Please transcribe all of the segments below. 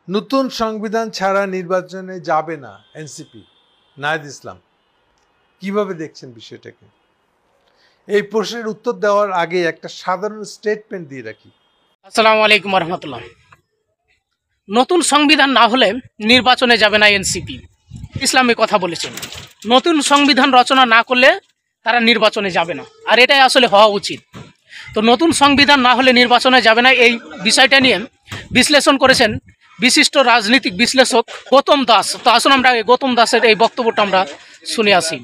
নতুন সংবিধান ছাড়া নির্বাচনে যাবে না এনসিপি, নাহিদ ইসলাম, কিভাবে দেখছেন বিষয়টাকে? এই প্রশ্নের উত্তর দেওয়ার আগে একটা সাধারণ স্টেটমেন্ট দিয়ে রাখি। আসসালামু আলাইকুম রহমতুল্লাহ। নতুন সংবিধান না হলে নির্বাচনে যাবে না এনসিপি, ইসলামী কথা বলেছেন। নতুন সংবিধান রচনা না করলে তারা নির্বাচনে যাবে না, আর এটাই আসলে হওয়া উচিত। তো নতুন সংবিধান না হলে নির্বাচনে যাবে না, এই বিষয়টা নিয়ে বিশ্লেষণ করেছেন বিশিষ্ট রাজনীতিক বিশ্লেষক গৌতম দাস। তো আসুন আমরা গৌতম দাসের এই বক্তব্যটা আমরা শুনে আসি।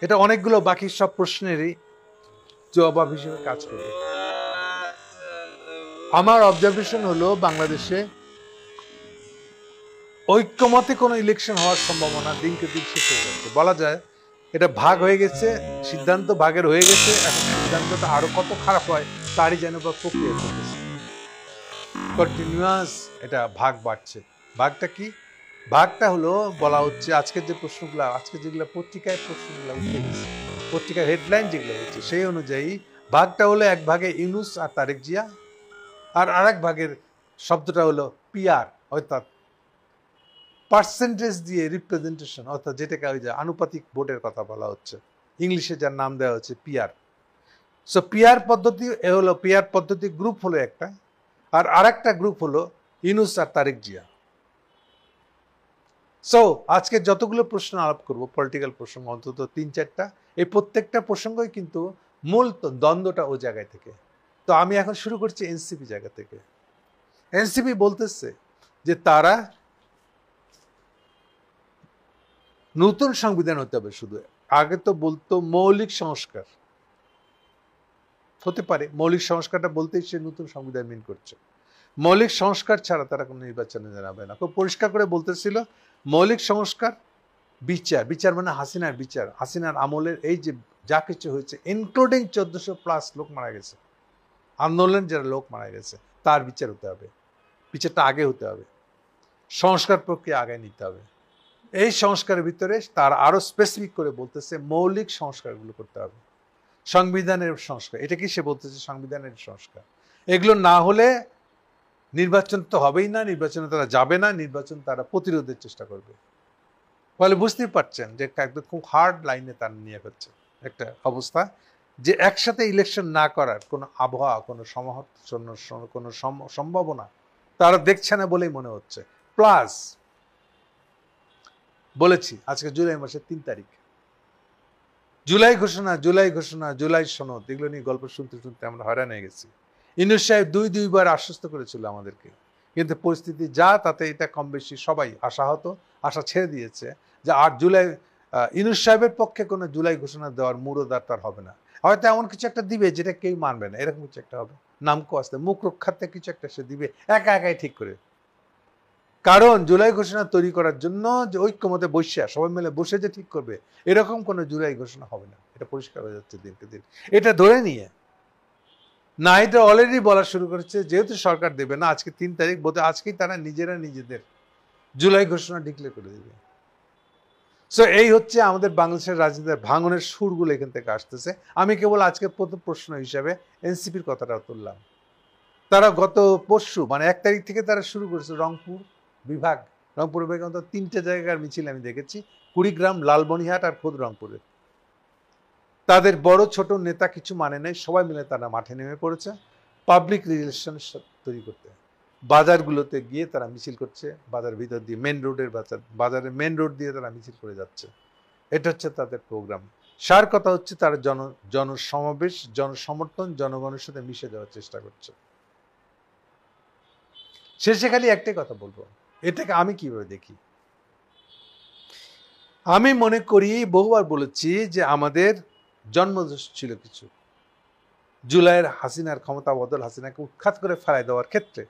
এটা অনেকগুলো বাকি সব প্রশ্নেরই জবাব হিসেবে কাজ করবে। আমার অবজারভেশন হলো বাংলাদেশে ঐক্যমতে কোনো ইলেকশন হওয়ার সম্ভাবনা দিনকে দিন শেষ হয়ে যাচ্ছে। বলা যায় এটা ভাগ হয়ে গেছে, সিদ্ধান্ত ভাগের হয়ে গেছে, এখন সিদ্ধান্তটা আরো কত খারাপ হয় তারই যেন বা প্রক্রিয়া চলতেছে। কন্টিনিউয়াস এটা ভাগ বাড়ছে। ভাগটা কি? ভাগটা হলো বলা হচ্ছে আজকের যে প্রশ্নগুলো, আজকে যেগুলো পত্রিকায় প্রশ্নগুলো উঠে গেছে, পত্রিকার হেডলাইন যেগুলো হচ্ছে সেই অনুযায়ী ভাগটা হলো এক ভাগে ইউনূস আর তারেক জিয়া, আর আরেক ভাগের শব্দটা হলো পিআর, অর্থাৎ পার্সেন্টেজ দিয়ে রিপ্রেজেন্টেশন, অর্থাৎ যেটাকে ওই যে আনুপাতিক ভোটের কথা বলা হচ্ছে, ইংলিশে যার নাম দেওয়া হচ্ছে পিআর। সো পিআর পদ্ধতি এ হলো, পিআর পদ্ধতি গ্রুপ হলো একটা, আর আরেকটা গ্রুপ হলো ইউনূস আর তারেক জিয়া। সো আজকে যতগুলো প্রশ্ন আলাপ করব, পলিটিক্যাল প্রসঙ্গ অন্তত 3-4টা, এই প্রত্যেকটা প্রসঙ্গই কিন্তু মূল দ্বন্দ্বটা ওই জায়গায় থেকে। তো আমি এখন শুরু করছি এনসিপি জায়গা থেকে। এনসিপি বলতেছে যে তারা নতুন সংবিধান হতে হবে শুধু। আগে তো বলতো মৌলিক সংস্কার হতে পারে, মৌলিক সংস্কারটা বলতেই সে নতুন সংবিধান মিন করছে। মৌলিক সংস্কার ছাড়া তারা কোনো নির্বাচনে জানাবে না। খুব পরিষ্কার করে বলতেছিল মৌলিক সংস্কার, বিচার, বিচার মানে হাসিনার বিচার, হাসিনার আমলের এই যে যা কিছু হয়েছে, ইনক্লুডিং 1400+ লোক মারা গেছে, আন্দোলন যারা লোক মারা গেছে, তার বিচার হতে হবে। বিচারটা আগে হতে হবে, সংস্কার প্রক্রিয়া আগে নিতে হবে। এই সংস্কারের ভিতরে তারা আরো স্পেসিফিক করে বলতেছে মৌলিক সংস্কারগুলো করতে হবে, সংবিধানের সংস্কার। এটা কি সে বলতেছে? সংবিধানের সংস্কার। এগুলো না হলে নির্বাচন তো হবেই না, নির্বাচনে তারা যাবে না, নির্বাচন তারা প্রতিরোধের চেষ্টা করবে। ফলে বুঝতেই পারছেন যে একদম খুব হার্ড লাইনে তার নিয়ে হচ্ছে একটা অবস্থা, যে একসাথে ইলেকশন না করার কোনো আবহাওয়া, কোনো কোনো সম্ভাবনা তারা দেখছে না বলেই মনে হচ্ছে। প্লাস বলেছি আজকে জুলাই মাসের 3 তারিখ, জুলাই ঘোষণা, জুলাই ঘোষণা, জুলাই সনদ, এগুলো নিয়ে গল্প শুনতে শুনতে আমরা হয়রান হয়ে গেছি। ইউনূস সাহেব দুইবার আশ্বস্ত করেছিল আমাদেরকে, কিন্তু পরিস্থিতি যা তাতে এটা কম বেশি সবাই আশাহত, আশা ছেড়ে দিয়েছে যে আর জুলাই ইউনূস সাহেবের পক্ষে কোনো জুলাই ঘোষণা দেওয়ার মুরদার তার হবে না। হয়তো এমন কিছু একটা দিবে যেটা কেউ মানবে না, এরকম কিছু একটা হবে, নামকো আসতে মুখ রক্ষার্থে কিছু একটা সে দিবে একাই ঠিক করে। কারণ জুলাই ঘোষণা তৈরি করার জন্য যে ঐক্যমতে বসে সবাই মিলে বসে যে ঠিক করবে, এরকম কোনো জুলাই ঘোষণা হবে না, এটা পরিষ্কার হয়ে যাচ্ছে দিনকে দিন। এটা ধরে নিয়ে না, এটা অলরেডি বলা শুরু করেছে, যেহেতু সরকার দেবে না আজকে 3 তারিখ, বোধ আজকেই তারা নিজেরা নিজেদের জুলাই ঘোষণা ডিক্লেয়ার করে দেবে। সো এই হচ্ছে আমাদের বাংলাদেশের রাজনীতির ভাঙনের সুরগুলো এখান থেকে আসতেছে। আমি কেবল আজকে প্রথম প্রশ্ন হিসাবে এনসিপির কথাটা তুললাম। তারা গত পরশু মানে 1 তারিখ থেকে তারা শুরু করেছে রংপুর বিভাগে অন্তত 3টে জায়গার মিছিল আমি দেখেছি, কুড়িগ্রাম, লালমনিরহাট আর খোদ রংপুরে। তাদের বড় ছোট নেতা কিছু মানে নেই, সবাই মিলে তারা মাঠে নেমে পড়েছে পাবলিক রিলেশন তৈরি করতে। বাজারগুলোতে গিয়ে তারা মিছিল করছে, বাজারের ভিতর দিয়ে বাজারের মেন রোড দিয়ে তারা মিছিল করে যাচ্ছে। এটা হচ্ছে তাদের প্রোগ্রাম। সার কথা হচ্ছে তারা জনসমাবেশ, জনসমর্থন, জনগণের সাথে মিশে যাওয়ার চেষ্টা করছে। শেষে খালি একটাই কথা বলবো, এটাকে আমি কিভাবে দেখি। আমি মনে করি, বহুবার বলেছি যে আমাদের জন্মদোষ ছিল কিছু। জুলাইয়ের হাসিনার ক্ষমতা বদল, হাসিনাকে উৎখাত করে ফেলাই দেওয়ার ক্ষেত্রে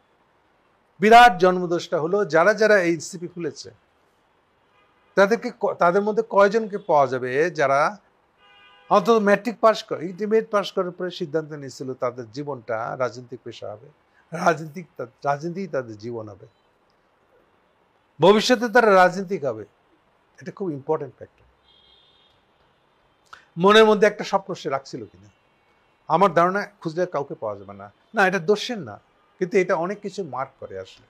বিরাট জন্মদোষটা হলো যারা যারা এই এনসিপি খুলেছে তাদের মধ্যে কয়জনকে পাওয়া যাবে যারা অন্তত ম্যাট্রিক পাস করে, ইন্টারমিডিয়েট পাস করার পরে সিদ্ধান্ত নিয়েছিল তাদের জীবনটা রাজনৈতিক পেশা হবে, রাজনীতি তাদের জীবন হবে, ভবিষ্যতে তারা রাজনীতিক হবে। এটা খুব ইম্পর্টেন্ট ফ্যাক্টর। মনের মধ্যে একটা স্বপ্ন সে রাখছিল কিনা, আমার ধারণা খুঁজলে কাউকে পাওয়া যাবে না। না, এটা দোষের না, কিন্তু এটা অনেক কিছু মার্ক করে আসলে।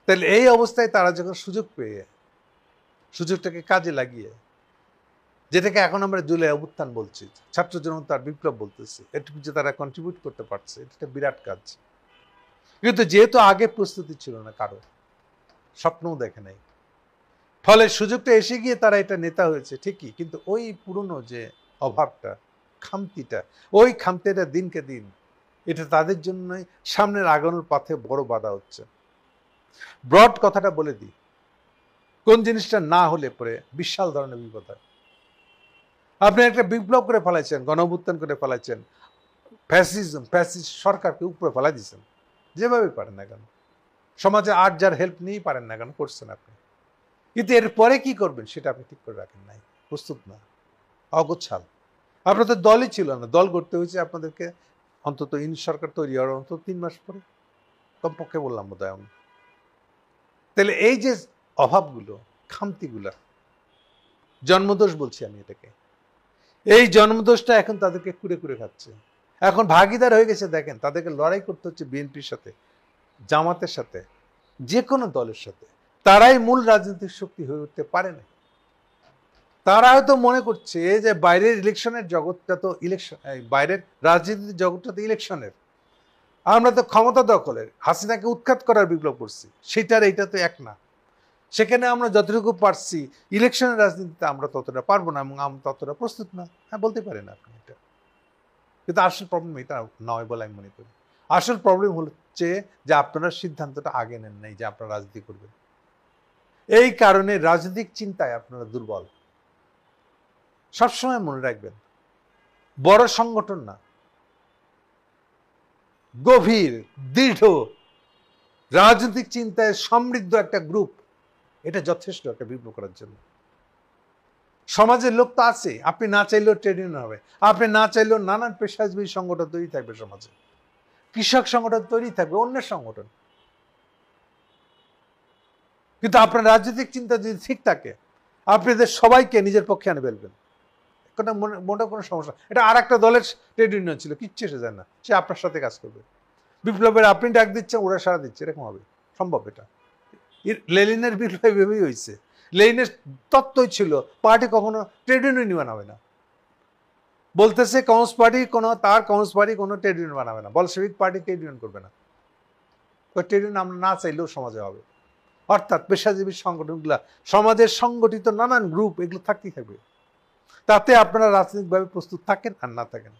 তাহলে এই অবস্থায় তারা যখন সুযোগ পেয়ে, সুযোগটাকে কাজে লাগিয়ে, যেটাকে এখন আমরা জুলাই অভ্যুত্থান বলছি, ছাত্র জনতার বিপ্লব বলতেছি, এটুকু যে তারা কন্ট্রিবিউট করতে পারছে, এটা একটা বিরাট কাজ। কিন্তু যেহেতু আগে প্রস্তুতি ছিল না, কারো স্বপ্নও দেখে নাই, ফলে সুযোগটা এসে গিয়ে তারা এটা নেতা হয়েছে ঠিকই, কিন্তু ওই পুরনো যে অভাবটা, খামতিটা, ওই খামতিটা দিনকে দিন এটা তাদের জন্যই সামনের আগানোর পথে বড় বাধা হচ্ছে। ব্রড কথাটা বলে দিই, কোন জিনিসটা না হলে পরে বিশাল ধরনের বিপদ হয়। আপনি একটা বিপ্লব করে ফেলাইছেন, গণঅভ্যুত্থান করে ফেলাইছেন, ফ্যাসিস্ট সরকারকে উপরে ফেলা দিচ্ছেন, যেভাবে পারেন না কেন, সমাজে আর যার হেল্প নিয়েই পারেন না কেন করছেন আপনি, কিন্তু এরপরে কি করবেন সেটা আপনি ঠিক করে রাখেন নাই, প্রস্তুত না, অগোছাল। আপনাদের দলই ছিল না, দল করতে হয়েছে আপনাদেরকে অন্তত সরকার তৈরি হওয়ার অন্তত 3 মাস পরে, কমপক্ষে বললাম বোধহয় আমি। তাহলে এই যে অভাবগুলো, খামতিগুলা, জন্মদোষ বলছি আমি এটাকে, এই জন্মদোষটা এখন তাদেরকে কুড়ে কুড়ে খাচ্ছে। এখন ভাগিদার হয়ে গেছে, দেখেন তাদেরকে লড়াই করতে হচ্ছে বিএনপির সাথে, জামাতের সাথে, যে কোনো দলের সাথে। তারাই মূল রাজনৈতিক শক্তি হয়ে উঠতে পারে না। তারা হয়তো মনে করছে যে বাইরের ইলেকশনের জগৎটা তো ইলেকশন, বাইরের রাজনীতির জগৎটা তো ইলেকশনের, আমরা তো ক্ষমতা দখলের, হাসিনাকে উৎখাত করার বিপ্লব করছি, সেটার এইটা তো এক না। সেখানে আমরা যতটুকু পারছি, ইলেকশনের রাজনীতিতে আমরা ততটা পারবো না এবং আমরা ততটা প্রস্তুত না। হ্যাঁ, বলতে পারেন আপনি এটা, কিন্তু আসল প্রবলেম এটা নয় বলে আমি মনে করি। আসল প্রবলেম হচ্ছে যে আপনারা সিদ্ধান্তটা আগে নেন নাই যে আপনারা রাজনীতি করবেন। এই কারণে রাজনৈতিক চিন্তায় আপনারা দুর্বল। সবসময় মনে রাখবেন, বড় সংগঠন না, গভীর দৃঢ় রাজনৈতিক চিন্তায় সমৃদ্ধ একটা গ্রুপ, এটা যথেষ্ট একটা বিপ্লব করার জন্য। সমাজের লোক তো আছে, আপনি না চাইলেও ট্রেড ইউনিয়ন হবে, আপনি না চাইলেও নানান পেশাজীবী সংগঠন তৈরি থাকবে সমাজে, কৃষক সংগঠন তৈরি থাকবে, অন্যের সংগঠন। কিন্তু আপনার রাজনৈতিক চিন্তা যদি ঠিক থাকে, আপনাদের সবাইকে নিজের পক্ষে আনে ফেলবেন, কোনো মনে কোনো সমস্যা। এটা আর একটা দলের ট্রেড ইউনিয়ন ছিল, কিচ্ছু এসে যায় না, সে আপনার সাথে কাজ করবে। বিপ্লবের আপনি ডাক দিচ্ছেন, ওরা সারা দিচ্ছে, এরকম হবে সম্ভব? এটা লেনিনের বিপ্লব এভাবেই হয়েছে। লেনিনের তত্ত্বই ছিল পার্টি কখনো ট্রেড ইউনিয়ন বানাবে না। বলতেছে কমিউনিস্ট পার্টি কোনো ট্রেড ইউনিয়ন বানাবে না, বলশেভিক পার্টি ট্রেড ইউনিয়ন করবে না। ট্রেড ইউনিয়ন আমরা না চাইলেও সমাজে হবে। অর্থাৎ পেশাজীবী সংগঠনগুলা, সমাজের সংগঠিত নানান গ্রুপ, এগুলো থাকতেই থাকবে। তাতে আপনারা রাজনৈতিকভাবে প্রস্তুত থাকেন আর না থাকেন।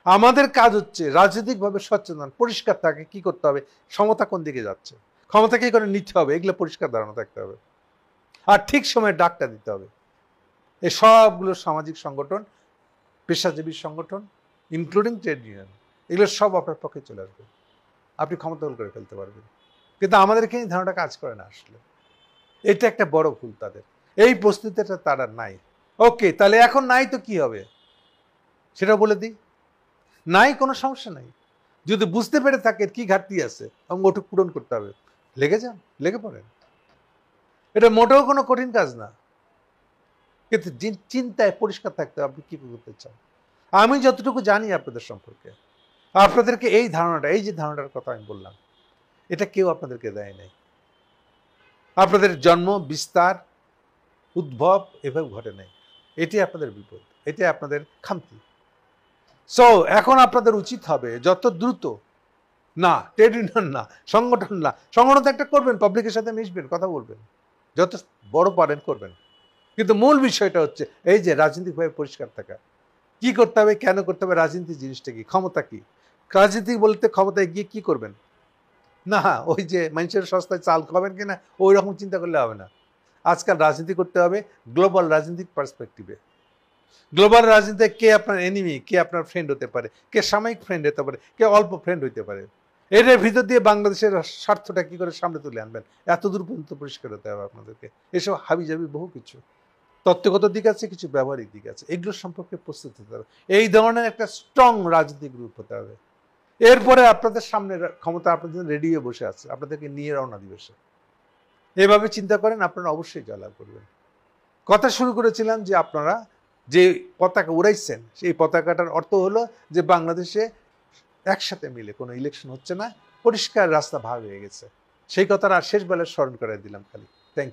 আমাদের কাজ হচ্ছে রাজনৈতিকভাবে সচেতন, পরিষ্কার থাকে কি করতে হবে, ক্ষমতা কোন দিকে যাচ্ছে, ক্ষমতা কি করে নিতে হবে, এগুলো পরিষ্কার ধারণা থাকতে হবে, আর ঠিক সময়ে ডাকটা দিতে হবে। এই সবগুলো সামাজিক সংগঠন, পেশাজীবী সংগঠন, ইনক্লুডিং ট্রেড ইউনিয়ন, এগুলো সব আপনার পক্ষে চলে আসবে, আপনি ক্ষমতা দখল করে ফেলতে পারবেন। কিন্তু আমাদের এখানে ধারণাটা কাজ করে না আসলে, এটা একটা বড় ভুল তাদের, এই প্রস্তুতিটা তারা নাই। ওকে, তাহলে এখন নাই তো কি হবে সেটা বলে দিই। নাই, কোনো সমস্যা নাই। যদি বুঝতে পেরে থাকে কি ঘাটতি আছে এবং ওটুকু পূরণ করতে হবে, লেগে যান, লেগে পড়েন। এটা মোটেও কোনো কঠিন কাজ না, কিন্তু চিন্তায় পরিষ্কার থাকতে হবে আপনি কি করতে চান। আমি যতটুকু জানি আপনাদের সম্পর্কে, আপনাদেরকে এই ধারণাটা, এই যে ধারণাটার কথা আমি বললাম, এটা কেউ আপনাদেরকে দেয় নাই। আপনাদের জন্ম, বিস্তার, উদ্ভব এভাবে ঘটে নাই। এটি আপনাদের বিপদ, এটি আপনাদের খামতি। সো এখন আপনাদের উচিত হবে যত দ্রুত, না ট্রেড ইউনিয়ন না, সংগঠন না, সংগঠন একটা করবেন, পাবলিকের সাথে মিশবেন, কথা বলবেন, যত বড় পারেন করবেন, কিন্তু মূল বিষয়টা হচ্ছে এই যে রাজনৈতিকভাবে পরিষ্কার থাকা, কি করতে হবে, কেন করতে হবে, রাজনীতি জিনিসটা কি, ক্ষমতা কি। রাজনীতি বলতে ক্ষমতায় গিয়ে কি করবেন না, ওই যে মানুষের সস্তায় চাল খাবেন কিনা ওই রকম চিন্তা করলে হবে না। আজকাল রাজনীতি করতে হবে গ্লোবাল রাজনৈতিক পার্সপেক্টিভে। গ্লোবাল রাজনীতিতে কে আপনার এনিমি, কে আপনার ফ্রেন্ড হতে পারে, কে সাময়িক ফ্রেন্ড হতে পারে, কে অল্প ফ্রেন্ড হইতে পারে, এর ভিতর দিয়ে বাংলাদেশের স্বার্থটা কি করে সামনে তুলে আনবেন, এত দূর পর্যন্ত পরিষ্কার হতে হবে আপনাদেরকে। এসব হাবিজাবি বহু কিছু তত্ত্বগত দিক আছে, কিছু ব্যবহারিক দিক আছে, এগুলোর সম্পর্কে প্রস্তুত হতে হবে। এই ধরনের একটা স্ট্রং রাজনৈতিক গ্রুপ হতে হবে। এরপরে আপনাদের সামনে ক্ষমতা আপনাদের রেডি হয়ে বসে আছে, আপনাদেরকে নিয়ে রওনা দিবে সে। এভাবে চিন্তা করেন, আপনারা অবশ্যই জয়লাভ করবেন। কথা শুরু করেছিলাম যে আপনারা যে পতাকা উড়াইছেন, সেই পতাকাটার অর্থ হলো যে বাংলাদেশে একসাথে মিলে কোনো ইলেকশন হচ্ছে না, পরিষ্কার রাস্তা ভাগ হয়ে গেছে, সেই কথাটা আর শেষ বেলায় স্মরণ করে দিলাম খালি। থ্যাংক